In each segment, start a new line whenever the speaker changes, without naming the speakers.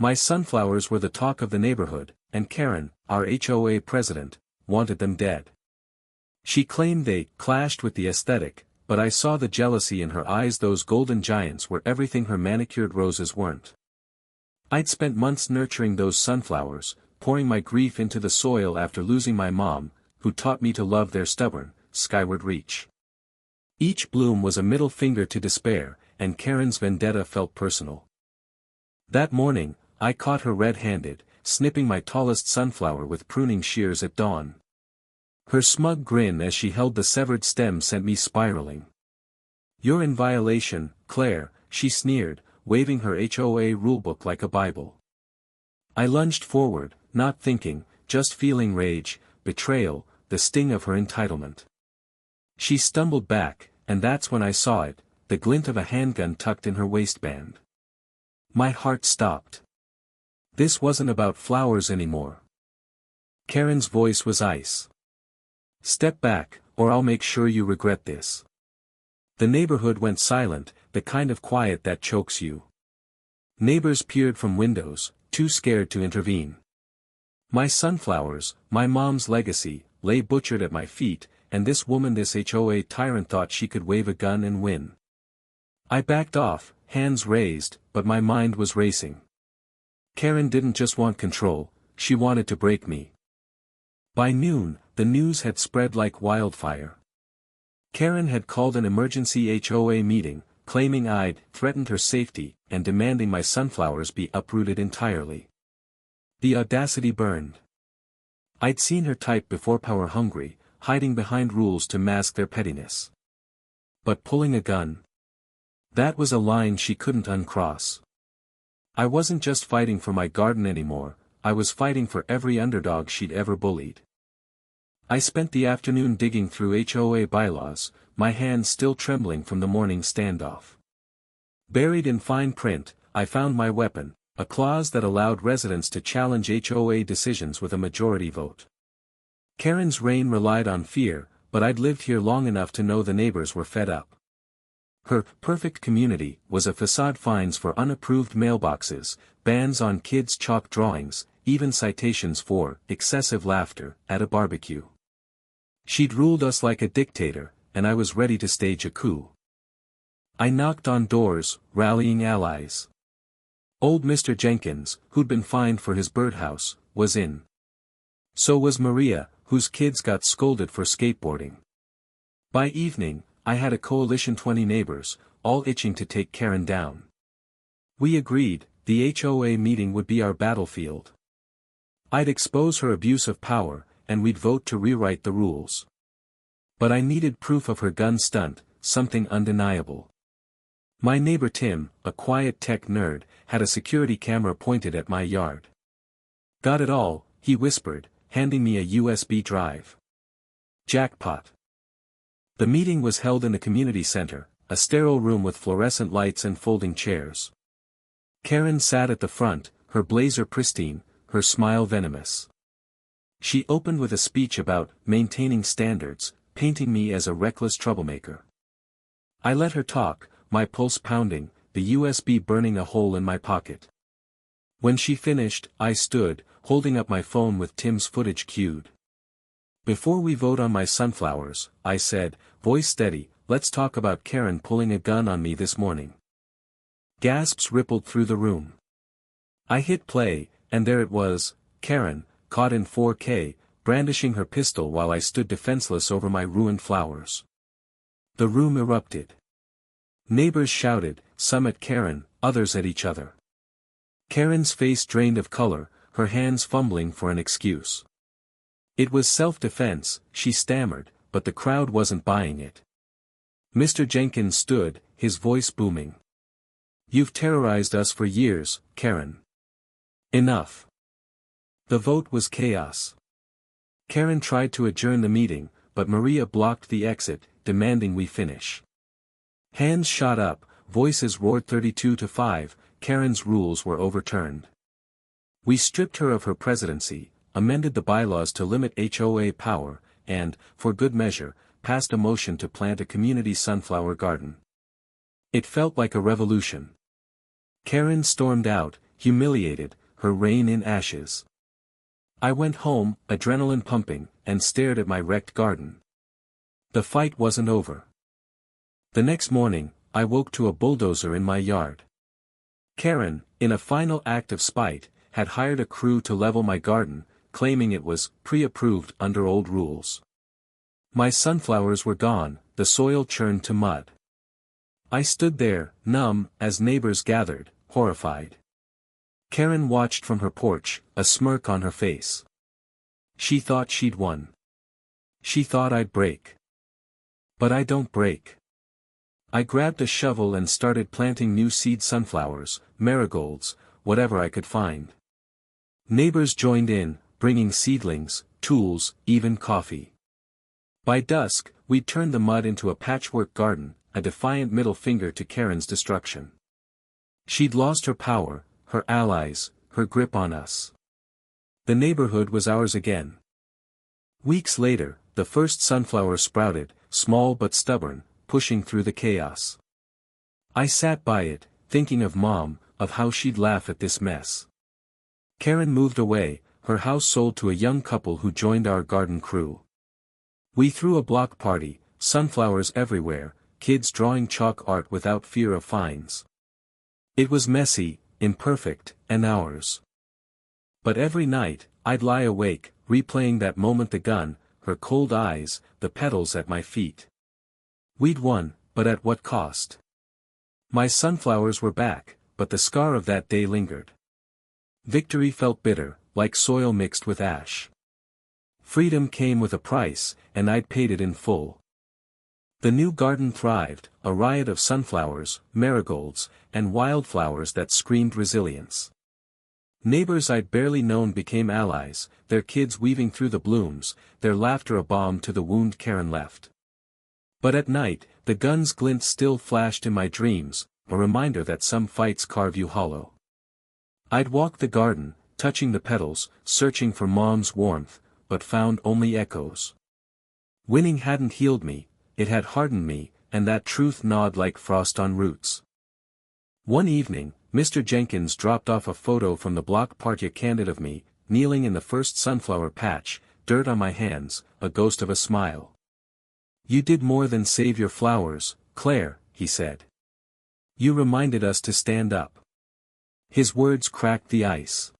My sunflowers were the talk of the neighborhood, and Karen, our HOA president, wanted them dead. She claimed they clashed with the aesthetic, but I saw the jealousy in her eyes. Those golden giants were everything her manicured roses weren't. I'd spent months nurturing those sunflowers, pouring my grief into the soil after losing my mom, who taught me to love their stubborn, skyward reach. Each bloom was a middle finger to despair, and Karen's vendetta felt personal. That morning, I caught her red-handed, snipping my tallest sunflower with pruning shears at dawn. Her smug grin as she held the severed stem sent me spiraling. "You're in violation, Claire," she sneered, waving her HOA rulebook like a Bible. I lunged forward, not thinking, just feeling rage, betrayal, the sting of her entitlement. She stumbled back, and that's when I saw it, the glint of a handgun tucked in her waistband. My heart stopped. This wasn't about flowers anymore. Karen's voice was ice. "Step back, or I'll make sure you regret this." The neighborhood went silent, the kind of quiet that chokes you. Neighbors peered from windows, too scared to intervene. My sunflowers, my mom's legacy, lay butchered at my feet, and this woman, this HOA tyrant, thought she could wave a gun and win. I backed off, hands raised, but my mind was racing. Karen didn't just want control, she wanted to break me. By noon, the news had spread like wildfire. Karen had called an emergency HOA meeting, claiming I'd threatened her safety, and demanding my sunflowers be uprooted entirely. The audacity burned. I'd seen her type before, power-hungry, hiding behind rules to mask their pettiness. But pulling a gun? That was a line she couldn't uncross. I wasn't just fighting for my garden anymore, I was fighting for every underdog she'd ever bullied. I spent the afternoon digging through HOA bylaws, my hands still trembling from the morning standoff. Buried in fine print, I found my weapon, a clause that allowed residents to challenge HOA decisions with a majority vote. Karen's reign relied on fear, but I'd lived here long enough to know the neighbors were fed up. Her perfect community was a facade: fines for unapproved mailboxes, bans on kids' chalk drawings, even citations for excessive laughter at a barbecue. She'd ruled us like a dictator, and I was ready to stage a coup. I knocked on doors, rallying allies. Old Mr. Jenkins, who'd been fined for his birdhouse, was in. So was Maria, whose kids got scolded for skateboarding. By evening, I had a coalition: 20 neighbors, all itching to take Karen down. We agreed, the HOA meeting would be our battlefield. I'd expose her abuse of power, and we'd vote to rewrite the rules. But I needed proof of her gun stunt, something undeniable. My neighbor Tim, a quiet tech nerd, had a security camera pointed at my yard. "Got it all," he whispered, handing me a USB drive. Jackpot. The meeting was held in the community center, a sterile room with fluorescent lights and folding chairs. Karen sat at the front, her blazer pristine, her smile venomous. She opened with a speech about maintaining standards, painting me as a reckless troublemaker. I let her talk, my pulse pounding, the USB burning a hole in my pocket. When she finished, I stood, holding up my phone with Tim's footage queued. "Before we vote on my sunflowers," I said, voice steady, "let's talk about Karen pulling a gun on me this morning." Gasps rippled through the room. I hit play, and there it was, Karen, caught in 4K, brandishing her pistol while I stood defenseless over my ruined flowers. The room erupted. Neighbors shouted, some at Karen, others at each other. Karen's face drained of color, her hands fumbling for an excuse. It was self-defense, she stammered, but the crowd wasn't buying it. Mr. Jenkins stood, his voice booming. "You've terrorized us for years, Karen. Enough." The vote was chaos. Karen tried to adjourn the meeting, but Maria blocked the exit, demanding we finish. Hands shot up, voices roared 32-5, Karen's rules were overturned. We stripped her of her presidency, amended the bylaws to limit HOA power, and, for good measure, passed a motion to plant a community sunflower garden. It felt like a revolution. Karen stormed out, humiliated, her reign in ashes. I went home, adrenaline pumping, and stared at my wrecked garden. The fight wasn't over. The next morning, I woke to a bulldozer in my yard. Karen, in a final act of spite, had hired a crew to level my garden, claiming it was pre-approved under old rules. My sunflowers were gone, the soil churned to mud. I stood there, numb, as neighbors gathered, horrified. Karen watched from her porch, a smirk on her face. She thought she'd won. She thought I'd break. But I don't break. I grabbed a shovel and started planting new seed sunflowers, marigolds, whatever I could find. Neighbors joined in, bringing seedlings, tools, even coffee. By dusk, we'd turned the mud into a patchwork garden, a defiant middle finger to Karen's destruction. She'd lost her power, her allies, her grip on us. The neighborhood was ours again. Weeks later, the first sunflower sprouted, small but stubborn, pushing through the chaos. I sat by it, thinking of Mom, of how she'd laugh at this mess. Karen moved away, her house sold to a young couple who joined our garden crew. We threw a block party, sunflowers everywhere, kids drawing chalk art without fear of fines. It was messy, imperfect, and ours. But every night, I'd lie awake, replaying that moment, the gun, her cold eyes, the petals at my feet. We'd won, but at what cost? My sunflowers were back, but the scar of that day lingered. Victory felt bitter, like soil mixed with ash. Freedom came with a price, and I'd paid it in full. The new garden thrived, a riot of sunflowers, marigolds, and wildflowers that screamed resilience. Neighbors I'd barely known became allies, their kids weaving through the blooms, their laughter a balm to the wound Karen left. But at night, the gun's glint still flashed in my dreams, a reminder that some fights carve you hollow. I'd walk the garden, touching the petals, searching for Mom's warmth, but found only echoes. Winning hadn't healed me, it had hardened me, and that truth gnawed like frost on roots. One evening, Mr. Jenkins dropped off a photo from the block party candid of me, kneeling in the first sunflower patch, dirt on my hands, a ghost of a smile. "You did more than save your flowers, Claire," he said. "You reminded us to stand up." His words cracked the ice.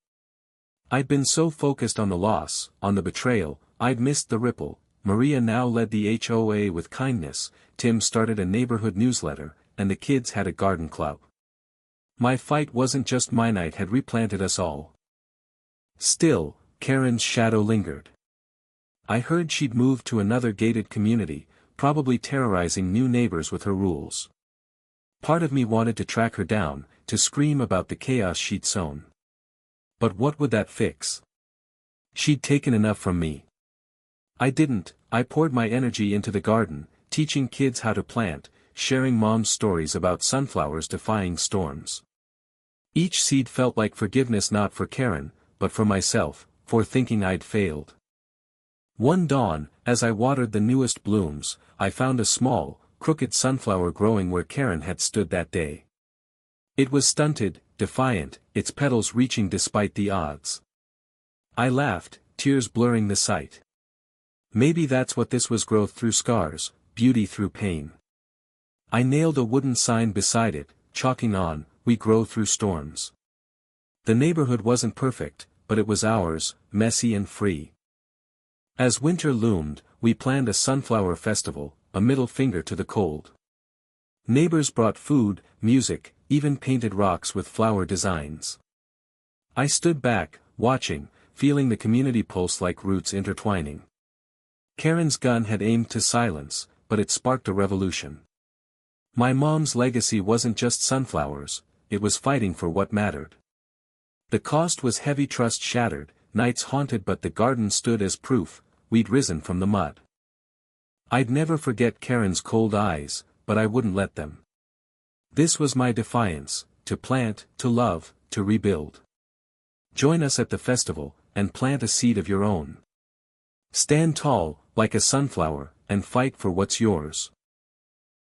I'd been so focused on the loss, on the betrayal, I'd missed the ripple. Maria now led the HOA with kindness, Tim started a neighborhood newsletter, and the kids had a garden club. My fight wasn't just mine, it had replanted us all. Still, Karen's shadow lingered. I heard she'd moved to another gated community, probably terrorizing new neighbors with her rules. Part of me wanted to track her down, to scream about the chaos she'd sown. But what would that fix? She'd taken enough from me. I didn't. I poured my energy into the garden, teaching kids how to plant, sharing Mom's stories about sunflowers defying storms. Each seed felt like forgiveness, not for Karen, but for myself, for thinking I'd failed. One dawn, as I watered the newest blooms, I found a small, crooked sunflower growing where Karen had stood that day. It was stunted, defiant, its petals reaching despite the odds. I laughed, tears blurring the sight. Maybe that's what this was: growth through scars, beauty through pain. I nailed a wooden sign beside it, chalking on, "We grow through storms." The neighborhood wasn't perfect, but it was ours, messy and free. As winter loomed, we planned a sunflower festival, a middle finger to the cold. Neighbors brought food, music, even painted rocks with flower designs. I stood back, watching, feeling the community pulse like roots intertwining. Karen's gun had aimed to silence, but it sparked a revolution. My mom's legacy wasn't just sunflowers, it was fighting for what mattered. The cost was heavy, trust shattered, nights haunted, but the garden stood as proof, we'd risen from the mud. I'd never forget Karen's cold eyes, but I wouldn't let them. This was my defiance: to plant, to love, to rebuild. Join us at the festival, and plant a seed of your own. Stand tall, like a sunflower, and fight for what's yours.